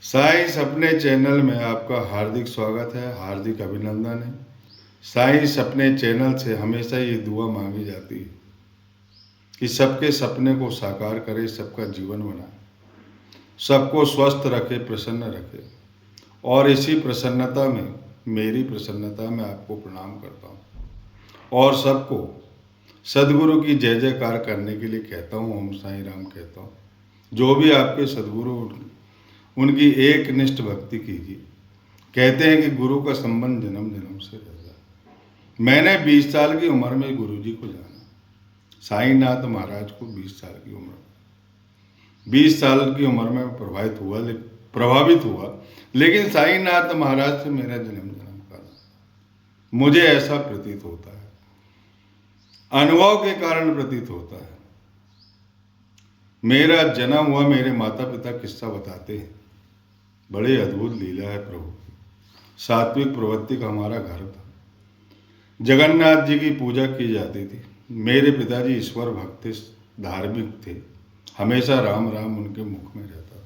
साईं सपने चैनल में आपका हार्दिक स्वागत है, हार्दिक अभिनंदन है। साईं सपने चैनल से हमेशा ये दुआ मांगी जाती है कि सबके सपने को साकार करे, सबका जीवन बनाए, सबको स्वस्थ रखे, प्रसन्न रखे। और इसी प्रसन्नता में, मेरी प्रसन्नता में आपको प्रणाम करता हूँ और सबको सद्गुरु की जय जयकार करने के लिए कहता हूँ, ओम साईं राम कहता हूँ। जो भी आपके सद्गुरु, उनकी एक निष्ठ भक्ति कीजिए। कहते हैं कि गुरु का संबंध जन्म जन्म से रहता है। मैंने 20 साल की उम्र में गुरु जी को जाना, साईनाथ महाराज को 20 साल की उम्र में। 20 साल की उम्र में प्रभावित हुआ, लेकिन साईनाथ महाराज से मेरा जन्म जन्म का मुझे ऐसा प्रतीत होता है, अनुभव के कारण प्रतीत होता है। मेरा जन्म हुआ, मेरे माता पिता किस्सा बताते हैं, बड़े अद्भुत लीला है प्रभु की। सात्विक प्रवृत्ति का हमारा घर था, जगन्नाथ जी की पूजा की जाती थी। मेरे पिताजी ईश्वर भक्त थे, धार्मिक थे, हमेशा राम राम उनके मुख में रहता था।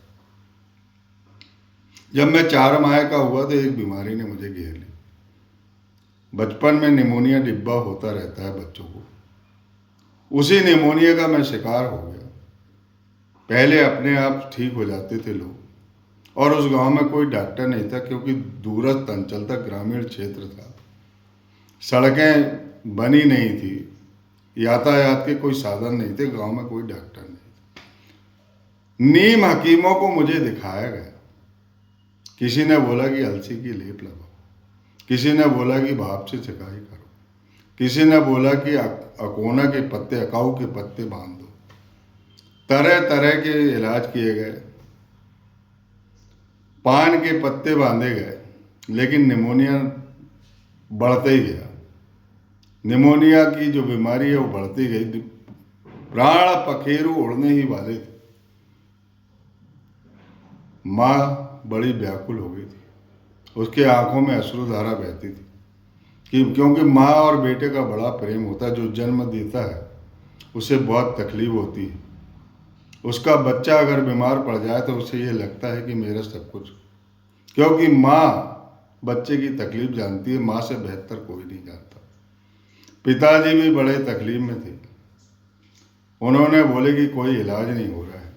जब मैं 4 माह का हुआ तो एक बीमारी ने मुझे घेर ली। बचपन में निमोनिया डिब्बा होता रहता है बच्चों को, उसी निमोनिया का मैं शिकार हो गया। पहले अपने आप ठीक हो जाते थे लोग, और उस गांव में कोई डॉक्टर नहीं था, क्योंकि दूरस्थ अंचल तक ग्रामीण क्षेत्र था, सड़कें बनी नहीं थी, यातायात के कोई साधन नहीं थे, गांव में कोई डॉक्टर नहीं था। नीम हकीमों को मुझे दिखाया गया। किसी ने बोला कि अलसी की लेप लगाओ, किसी ने बोला कि भाप से सिकाई करो, किसी ने बोला कि अकोना के पत्ते, अकाऊ के पत्ते बांध दो। तरह तरह के इलाज किए गए, पान के पत्ते बांधे गए, लेकिन निमोनिया बढ़ते ही गया। निमोनिया की जो बीमारी है वो बढ़ती गई। प्राण पखेरु उड़ने ही वाले थे। माँ बड़ी व्याकुल हो गई थी, उसके आंखों में अश्रुधारा बहती थी, क्योंकि माँ और बेटे का बड़ा प्रेम होता है। जो जन्म देता है उसे बहुत तकलीफ होती है। उसका बच्चा अगर बीमार पड़ जाए तो उसे ये लगता है कि मेरा सब कुछ, क्योंकि माँ बच्चे की तकलीफ जानती है, माँ से बेहतर कोई नहीं जानता। पिताजी भी बड़े तकलीफ में थे। उन्होंने बोले कि कोई इलाज नहीं हो रहा है।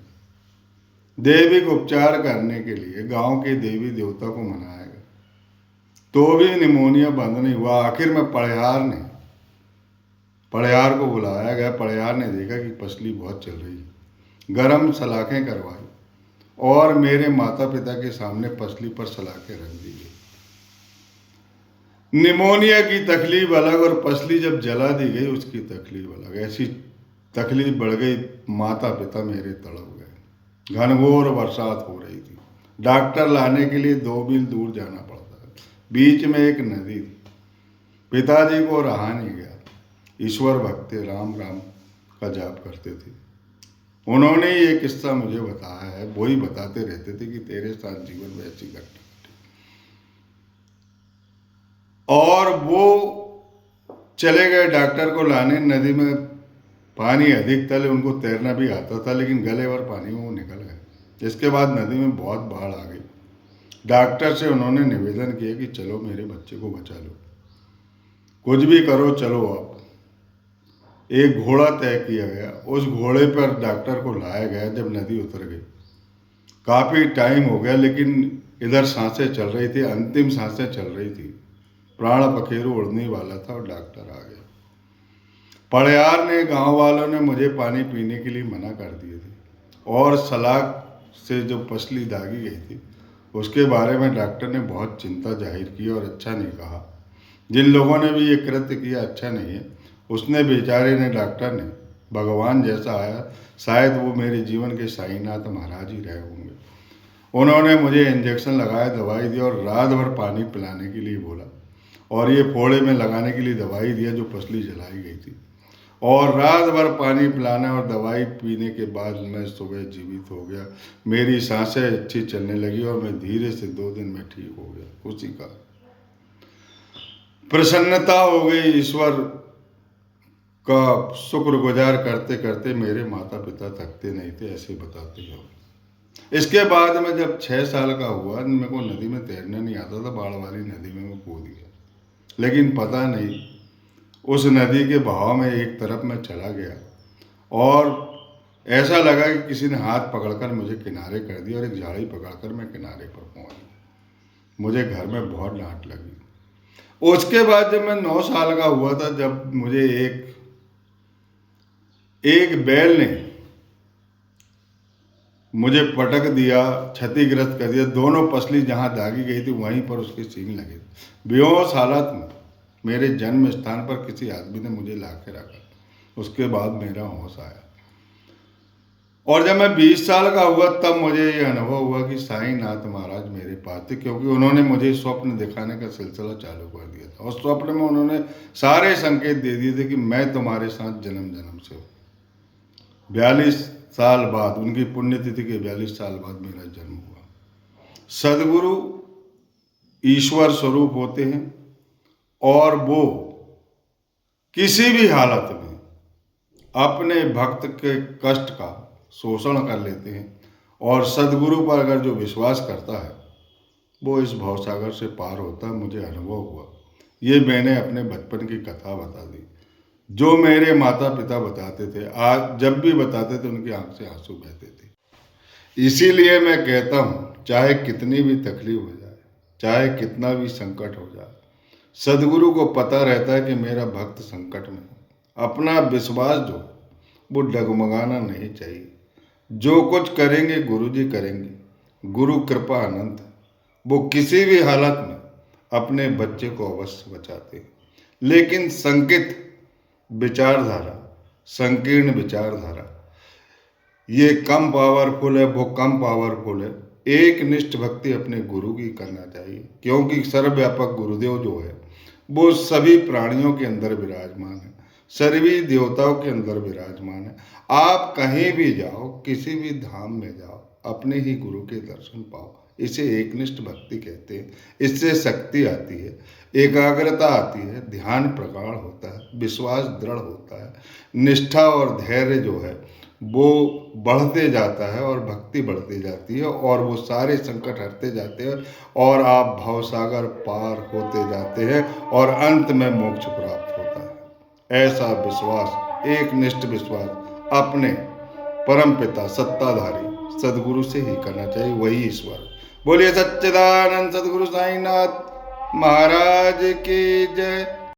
दैविक उपचार करने के लिए गांव के देवी देवता को मनाया गया, तो भी निमोनिया बंद नहीं हुआ। आखिर में पड़ियार को बुलाया गया। पड़ियार ने देखा कि पसली बहुत चल रही है, गरम सलाखें करवाई और मेरे माता पिता के सामने पसली पर सलाखें रख दी गई। निमोनिया की तकलीफ अलग और पसली जब जला दी गई उसकी तकलीफ अलग। ऐसी तकलीफ बढ़ गई, माता पिता मेरे तड़प गए। घनघोर बरसात हो रही थी, डॉक्टर लाने के लिए 2 मील दूर जाना पड़ता है। बीच में एक नदी थी। पिताजी को रहा नहीं गया। ईश्वर भक्त राम राम का जाप करते थे। उन्होंने ये किस्सा मुझे बताया है, वही बताते रहते थे कि तेरे साथ जीवन में ऐसी घटना। और वो चले गए डॉक्टर को लाने। नदी में पानी अधिक था, उनको तैरना भी आता था, लेकिन गले भर पानी में वो निकल गए। इसके बाद नदी में बहुत बाढ़ आ गई। डॉक्टर से उन्होंने निवेदन किया कि चलो मेरे बच्चे को बचा लो, कुछ भी करो, चलो आप। एक घोड़ा तय किया गया, उस घोड़े पर डॉक्टर को लाया गया। जब नदी उतर गई, काफ़ी टाइम हो गया, लेकिन इधर सांसें चल रही थी, अंतिम सांसें चल रही थी। प्राण पखेरु उड़ने वाला था और डॉक्टर आ गया। पड़ियार ने, गांव वालों ने मुझे पानी पीने के लिए मना कर दिए थे, और सलाख से जो पसली दागी गई थी उसके बारे में डॉक्टर ने बहुत चिंता जाहिर की और अच्छा नहीं कहा। जिन लोगों ने भी ये कृत्य किया अच्छा नहीं है। उसने, बेचारे ने, डॉक्टर ने, भगवान जैसा आया, शायद वो मेरे जीवन के साईनाथ महाराज ही रहे होंगे। उन्होंने मुझे इंजेक्शन लगाया, दवाई दी और रात भर पानी पिलाने के लिए बोला, और ये फोड़े में लगाने के लिए दवाई दिया जो पसली जलाई गई थी। और रात भर पानी पिलाने और दवाई पीने के बाद मैं सुबह जीवित हो गया। मेरी सांसें अच्छी चलने लगी और मैं धीरे से 2 दिन में ठीक हो गया। खुशी का प्रसन्नता हो गई। ईश्वर का शुक्रगुजार करते करते मेरे माता पिता थकते नहीं थे, ऐसे बताते हैं। इसके बाद में जब 6 साल का हुआ, मेरे को नदी में तैरना नहीं आता था, बाढ़ वाली नदी में मैं कूद गया। लेकिन पता नहीं उस नदी के बहाव में एक तरफ मैं चला गया और ऐसा लगा कि किसी ने हाथ पकड़कर मुझे किनारे कर दिया और एक झाड़ी पकड़कर मैं किनारे पर पहुंच गया। मुझे घर में बहुत डांट लगी। उसके बाद जब मैं 9 साल का हुआ था, जब मुझे एक बैल ने मुझे पटक दिया, क्षतिग्रस्त कर दिया। दोनों पसली जहाँ दागी गई थी वहीं पर उसके सींग लगे थे। बेहोश हालत में मेरे जन्म स्थान पर किसी आदमी ने मुझे ला के रखा। उसके बाद मेरा होश आया और जब मैं 20 साल का हुआ तब मुझे ये अनुभव हुआ कि साईं नाथ महाराज मेरे पास थे, क्योंकि उन्होंने मुझे स्वप्न दिखाने का सिलसिला चालू कर दिया था। और स्वप्न में उन्होंने सारे संकेत दे दिए थे कि मैं तुम्हारे साथ जन्म जन्म से हूँ। 42 साल बाद, उनकी पुण्यतिथि के 42 साल बाद मेरा जन्म हुआ। सदगुरु ईश्वर स्वरूप होते हैं और वो किसी भी हालत में अपने भक्त के कष्ट का शोषण कर लेते हैं। और सदगुरु पर अगर जो विश्वास करता है वो इस भवसागर से पार होता है। मुझे अनुभव हुआ। ये मैंने अपने बचपन की कथा बता दी, जो मेरे माता पिता बताते थे। आज जब भी बताते थे उनकी आंख से आंसू बहते थे। इसीलिए मैं कहता हूँ, चाहे कितनी भी तकलीफ हो जाए, चाहे कितना भी संकट हो जाए, सदगुरु को पता रहता है कि मेरा भक्त संकट में है। अपना विश्वास जो वो डगमगाना नहीं चाहिए। जो कुछ करेंगे गुरु जी करेंगे। गुरु कृपा अनंत है। वो किसी भी हालत में अपने बच्चे को अवश्य बचाते हैं। लेकिन संकित विचारधारा, संकीर्ण विचारधारा, ये कम पावरफुल है, वो कम पावरफुल है। एक निष्ठ भक्ति अपने गुरु की करना चाहिए, क्योंकि सर्वव्यापक गुरुदेव जो है वो सभी प्राणियों के अंदर विराजमान है, सभी देवताओं के अंदर विराजमान है। आप कहीं भी जाओ, किसी भी धाम में जाओ, अपने ही गुरु के दर्शन पाओ। इसे एकनिष्ठ भक्ति कहते हैं। इससे शक्ति आती है, एकाग्रता आती है, ध्यान प्रगाढ़ होता है, विश्वास दृढ़ होता है, निष्ठा और धैर्य जो है वो बढ़ते जाता है और भक्ति बढ़ती जाती है और वो सारे संकट हटते जाते हैं और आप भवसागर पार होते जाते हैं और अंत में मोक्ष प्राप्त होता है। ऐसा विश्वास, एक निष्ठ विश्वास अपने परम पिता सत्ताधारी सदगुरु से ही करना चाहिए। वही ईश्वर। बोलिए सच्चिदानंद सदगुरु साईं नाथ महाराज की जय।